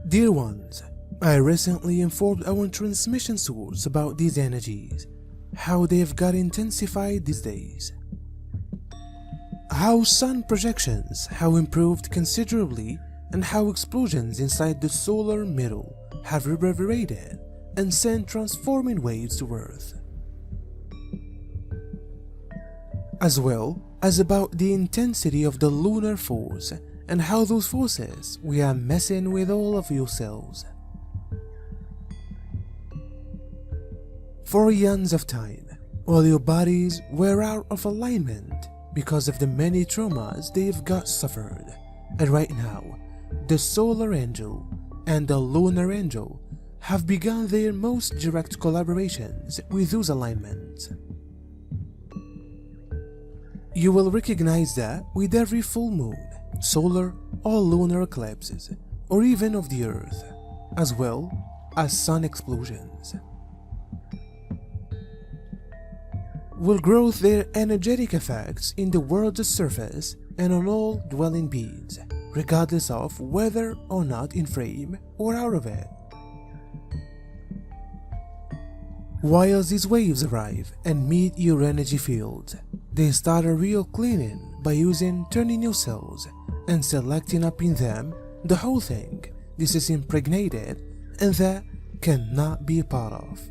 Dear ones, I recently informed our transmission source about these energies, how they have got intensified these days. How sun projections have improved considerably, and how explosions inside the solar middle have reverberated and sent transforming waves to Earth. As well as about the intensity of the lunar force and how those forces we are messing with all of yourselves. For eons of time, while your bodies were out of alignment because of the many traumas they've got suffered, and right now, the Solar Angel and the Lunar Angel have begun their most direct collaborations with those alignments. You will recognize that with every full moon, solar or lunar eclipses, or even of the Earth, as well as sun explosions, will grow their energetic effects in the world's surface and on all dwelling beings, regardless of whether or not in frame or out of it. While these waves arrive and meet your energy fields, they start a real cleaning by using turning your cells and selecting up in them the whole thing this is impregnated and that cannot be a part of.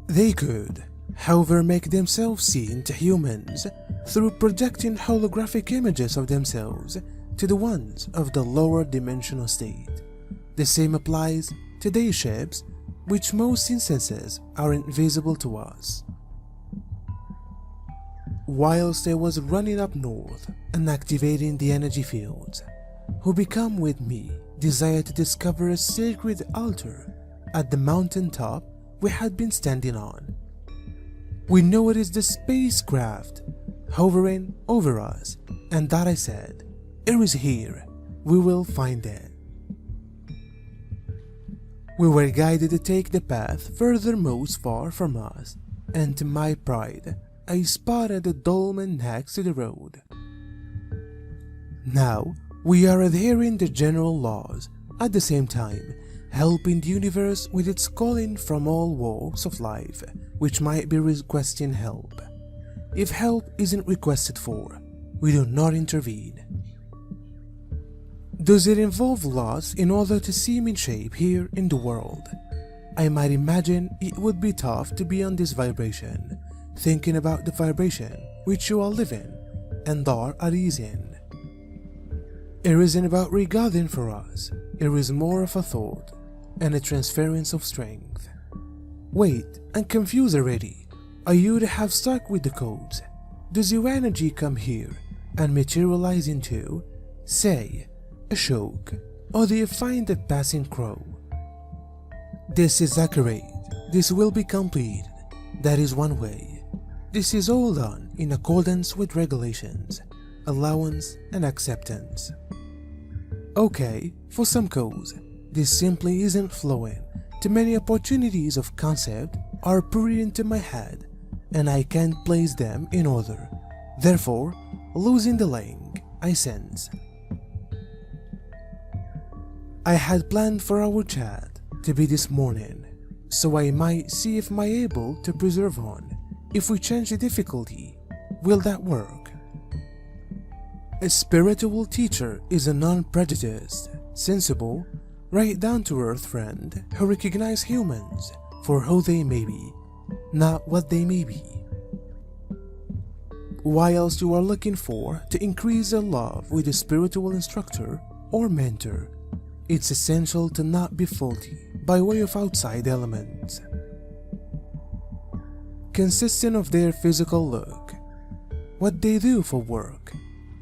They could, however, make themselves seen to humans through projecting holographic images of themselves to the ones of the lower dimensional state. The same applies to their ships, which most instances are invisible to us. Whilst I was running up north and activating the energy fields, who become with me desire to discover a sacred altar at the mountain top we had been standing on. We know it is the spacecraft hovering over us, and that I said, it is here, we will find it. We were guided to take the path furthermost far from us, and to my pride, I spotted a dolmen next to the road. Now, we are adhering to general laws, at the same time, helping the universe with its calling from all walks of life, which might be requesting help. If help isn't requested for, we do not intervene. Does it involve loss in order to seem in shape here in the world? I might imagine it would be tough to be on this vibration, thinking about the vibration which you are living and are at ease in. It isn't about regarding for us, it is more of a thought and a transference of strength. Wait, I'm confused already. Are you to have stuck with the codes? Does your energy come here and materialize into, say, a shock, or do you find a passing crow? This is accurate. This will be complete. That is one way. This is all done in accordance with regulations, allowance, and acceptance. Okay, for some codes, this simply isn't flowing. Too many opportunities of concept are poured into my head, and I can't place them in order. Therefore, losing the link, I sense. I had planned for our chat to be this morning, so I might see if I'm able to preserve on. If we change the difficulty, will that work? A spiritual teacher is a non-prejudiced, sensible, right down-to-earth friend who recognizes humans for who they may be, not what they may be. Whilst you are looking for to increase your love with a spiritual instructor or mentor, it's essential to not be faulty by way of outside elements, consisting of their physical look, what they do for work,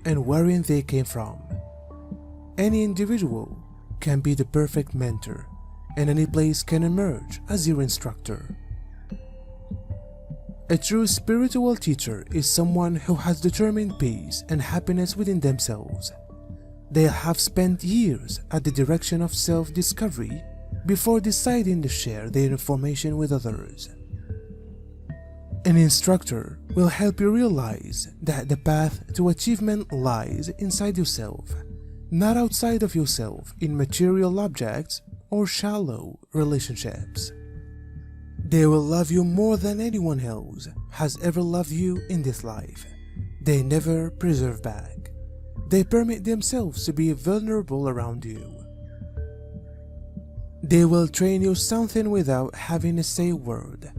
and wherein they came from. Any individual can be the perfect mentor, and any place can emerge as your instructor. A true spiritual teacher is someone who has determined peace and happiness within themselves. They have spent years at the direction of self-discovery before deciding to share their information with others. An instructor will help you realize that the path to achievement lies inside yourself, not outside of yourself in material objects or shallow relationships. They will love you more than anyone else has ever loved you in this life. They never preserve back. They permit themselves to be vulnerable around you. They will train you something without having to say a word.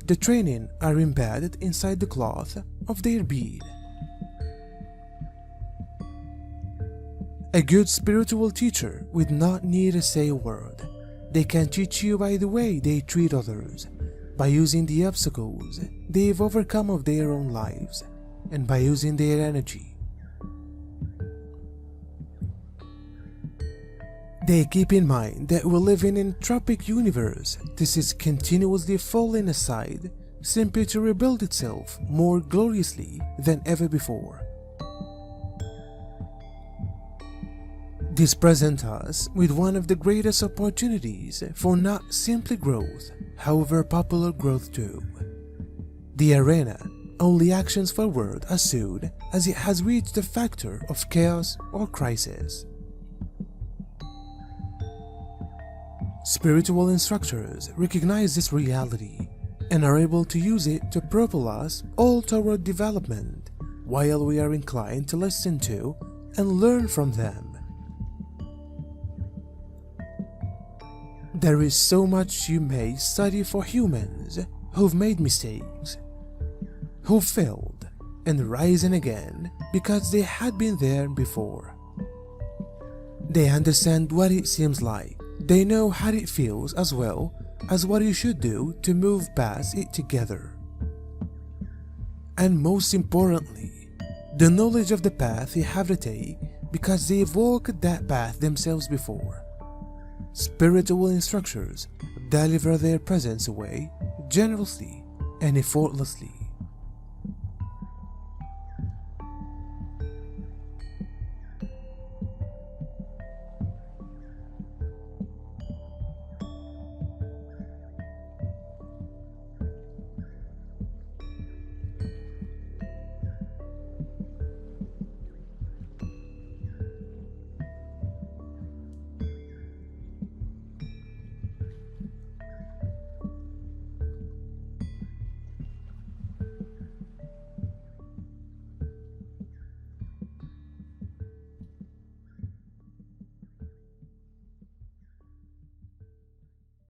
The training are embedded inside the cloth of their being. A good spiritual teacher would not need to say a word. They can teach you by the way they treat others, by using the obstacles they've overcome of their own lives, and by using their energy. They keep in mind that we live in an entropic universe. This is continuously falling aside simply to rebuild itself more gloriously than ever before. This presents us with one of the greatest opportunities for not simply growth, however popular growth too. The arena only actions forward as soon as it has reached the factor of chaos or crisis. Spiritual instructors recognize this reality and are able to use it to propel us all toward development while we are inclined to listen to and learn from them. There is so much you may study for humans who've made mistakes, who've failed and risen again because they had been there before. They understand what it seems like. They know how it feels as well as what you should do to move past it together. And most importantly, the knowledge of the path you have to take because they've walked that path themselves before. Spiritual instructors deliver their presence away generously and effortlessly.